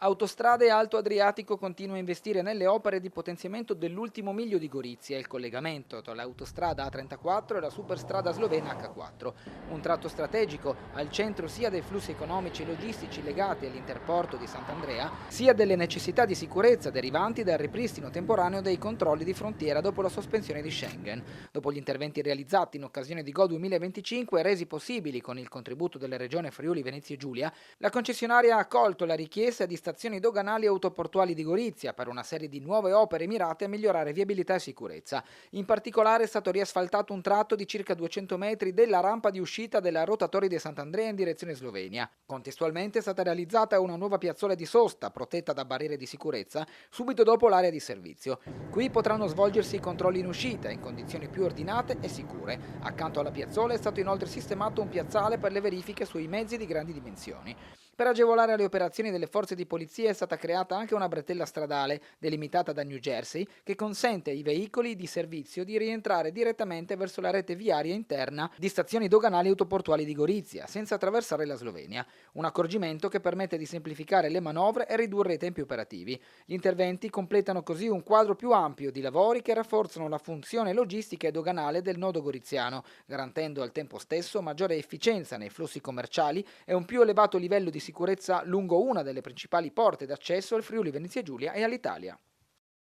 Autostrade Alto Adriatico continua a investire nelle opere di potenziamento dell'ultimo miglio di Gorizia, il collegamento tra l'autostrada A34 e la superstrada slovena H4, un tratto strategico al centro sia dei flussi economici e logistici legati all'interporto di Sant'Andrea, sia delle necessità di sicurezza derivanti dal ripristino temporaneo dei controlli di frontiera dopo la sospensione di Schengen. Dopo gli interventi realizzati in occasione di Go 2025 e resi possibili con il contributo della Regione Friuli Venezia Giulia, la concessionaria ha accolto la richiesta di stazioni doganali e autoportuali di Gorizia per una serie di nuove opere mirate a migliorare viabilità e sicurezza. In particolare è stato riasfaltato un tratto di circa 200 metri della rampa di uscita della rotatoria di Sant'Andrea in direzione Slovenia. Contestualmente è stata realizzata una nuova piazzola di sosta protetta da barriere di sicurezza subito dopo l'area di servizio. Qui potranno svolgersi i controlli in uscita in condizioni più ordinate e sicure. Accanto alla piazzola è stato inoltre sistemato un piazzale per le verifiche sui mezzi di grandi dimensioni. Per agevolare le operazioni delle forze di polizia è stata creata anche una bretella stradale, delimitata da New Jersey, che consente ai veicoli di servizio di rientrare direttamente verso la rete viaria interna di stazioni doganali e autoportuali di Gorizia, senza attraversare la Slovenia. Un accorgimento che permette di semplificare le manovre e ridurre i tempi operativi. Gli interventi completano così un quadro più ampio di lavori che rafforzano la funzione logistica e doganale del nodo goriziano, garantendo al tempo stesso maggiore efficienza nei flussi commerciali e un più elevato livello di sicurezza lungo una delle principali porte d'accesso al Friuli Venezia Giulia e all'Italia.